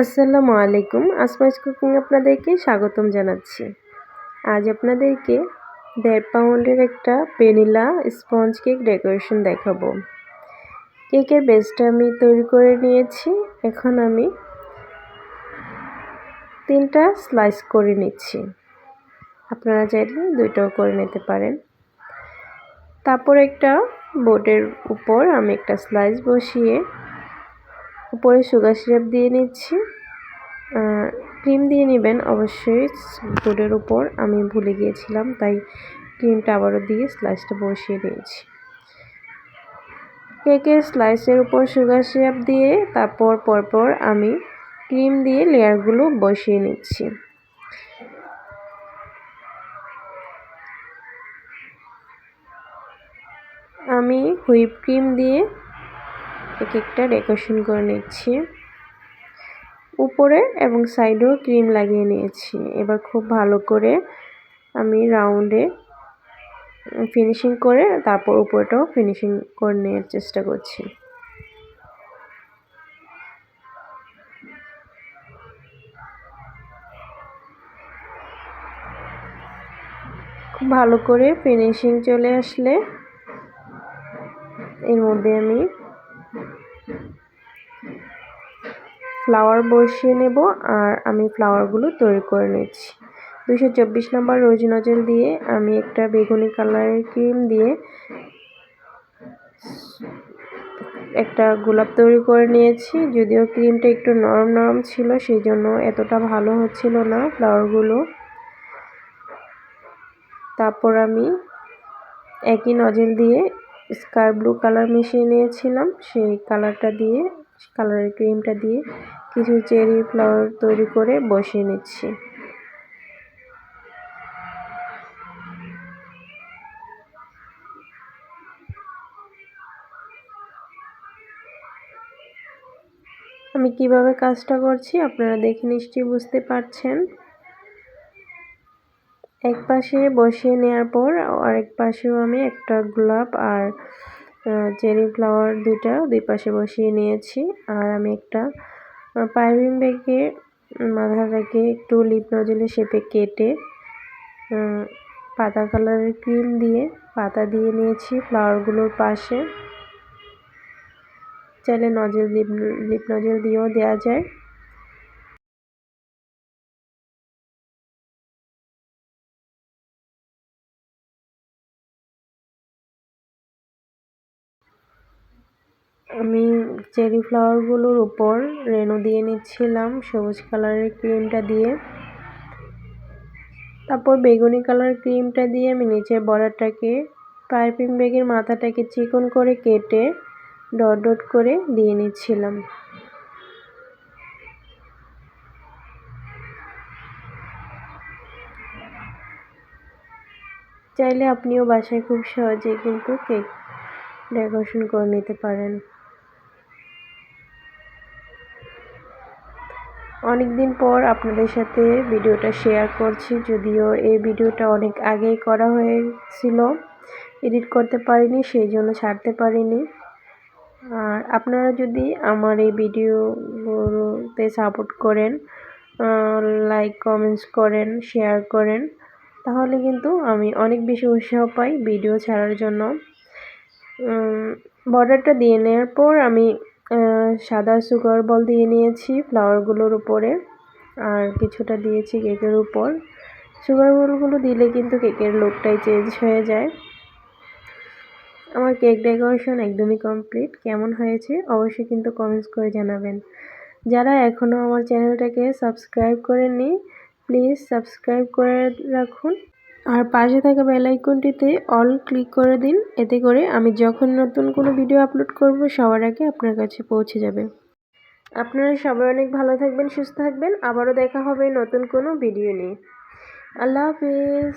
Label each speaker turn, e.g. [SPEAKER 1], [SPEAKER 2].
[SPEAKER 1] আসসালামু আলাইকুম। আসমাস কুকিং আপনাদেরকে স্বাগতম জানাচ্ছি। আজ আপনাদেরকে 1.5 পাউন্ডের একটা ভ্যানিলা স্পঞ্জ কেক ডেকোরেশন দেখাবো। কেকের বেসটা আমি তৈরি করে নিয়েছি। এখন আমি 3টা স্লাইস করে নিচ্ছি। আপনারা চাইলে 2টাও করে নিতে পারেন। তারপর একটা বোর্ডের উপর আমি একটা স্লাইস বসিয়ে উপরে সুগার সিরাপ দিয়ে নিচ্ছি। ক্রিম দিয়ে নেবেন অবশ্যই বোর্ডের উপর, আমি ভুলে গিয়েছিলাম তাই ক্রিমটা আবারও দিয়ে স্লাইসটা বসিয়ে দিয়েছি। কেকের স্লাইসের উপর সুগার সিরাপ দিয়ে তারপর পরপর আমি ক্রিম দিয়ে লেয়ারগুলো বসিয়ে নিচ্ছি। আমি হুইপ ক্রিম দিয়ে কেকটা ডেকোরেশন করে নিচ্ছি। উপরে এবং সাইডেও ক্রিম লাগিয়ে নিয়েছি। এবার খুব ভালো করে আমি রাউন্ডে ফিনিশিং করে তারপর উপরটাও ফিনিশিং করে নেওয়ার চেষ্টা করছি। খুব ভালো করে ফিনিশিং চলে আসলে এর মধ্যে আমি ফ্লাওয়ার বসিয়ে নেব। আর আমি ফ্লাওয়ারগুলো তৈরি করে নিচ্ছি। 224 নম্বর রোজ নজেল দিয়ে আমি একটা বেগুনি কালারের ক্রিম দিয়ে একটা গোলাপ তৈরি করে নিয়েছি। যদিও ক্রিমটা একটু নরম নরম ছিল, সেই জন্য এতটা ভালো হচ্ছিল না ফ্লাওয়ারগুলো। তারপর আমি একই নজেল দিয়ে স্কাই ব্লু কালার মিশিয়ে নিয়েছিলাম। সেই কালারের ক্রিমটা দিয়ে কিছু চেরি ফ্লাওয়ার তৈরি করে বসিয়ে নিচ্ছি। আমি কিভাবে কাজটা করছি আপনারা দেখে নিশ্চয়ই বুঝতে পারছেন। এক পাশে বসিয়ে নেওয়ার পর আরেক পাশেও আমি একটা গোলাপ আর চেরি ফ্লাওয়ার দুই পাশে বসিয়ে নিয়েছি। আর আমি একটা পাইপিং ব্যাগে মাথাটাকে একটু লিপ নজেলের শেপে কেটে পাতা কালারের ক্রিম দিয়ে পাতা দিয়ে নিয়েছি ফ্লাওয়ারগুলোর পাশে। চাইলে লিপ নজেল দিয়েও দেওয়া যায়। আমি চেরি ফ্লাওয়ারগুলোর উপর রেনু দিয়ে নিচ্ছিলাম সবুজ কালারের ক্রিমটা দিয়ে। তারপর বেগুনি কালার ক্রিমটা দিয়ে আমি নিচের বর্ডারটাকে পাইপিং ব্যাগের মাথাটাকে চিকন করে কেটে ডট ডট করে দিয়ে নিচ্ছিলাম। চাইলে আপনিও বাসায় খুব সহজে কিন্তু কেক ডেকোরেশন করে নিতে পারেন। অনেকদিন পর আপনাদের সাথে ভিডিওটা শেয়ার করছি, যদিও এই ভিডিওটা অনেক আগেই করা হয়েছিল, এডিট করতে পারিনি, সেই জন্য ছাড়তে পারিনি। আর আপনারা যদি আমার এই ভিডিওগুলোতে সাপোর্ট করেন, লাইক কমেন্টস করেন, শেয়ার করেন, তাহলে কিন্তু আমি অনেক বেশি উৎসাহ পাই ভিডিও ছাড়ার জন্য। বর্ডারটা দিয়ে নেওয়ার পর আমি সাদা সুগার বল দিয়ে নিয়েছি ফ্লাওয়ারগুলোর উপরে, আর কিছুটা দিয়েছি কেকের উপর। সুগার বলগুলো দিলে কিন্তু কেকের লুকটাই চেঞ্জ হয়ে যায়। আমার কেক ডেকোরেশন একদমই কমপ্লিট। কেমন হয়েছে অবশ্যই কিন্তু কমেন্টস করে জানাবেন। যারা এখনও আমার চ্যানেলটাকে সাবস্ক্রাইব করেননি প্লিজ সাবস্ক্রাইব করে রাখুন। আর পাশে থাকা বেল আইকনটিতে অল ক্লিক করে দিন। এতে করে আমি যখন নতুন কোনো ভিডিও আপলোড করব সবার আগে আপনার কাছে পৌঁছে যাবে। আপনারা সবাই অনেক ভালো থাকবেন, সুস্থ থাকবেন। আবারও দেখা হবে নতুন কোনো ভিডিও নিয়ে। আল্লাহ হাফেজ।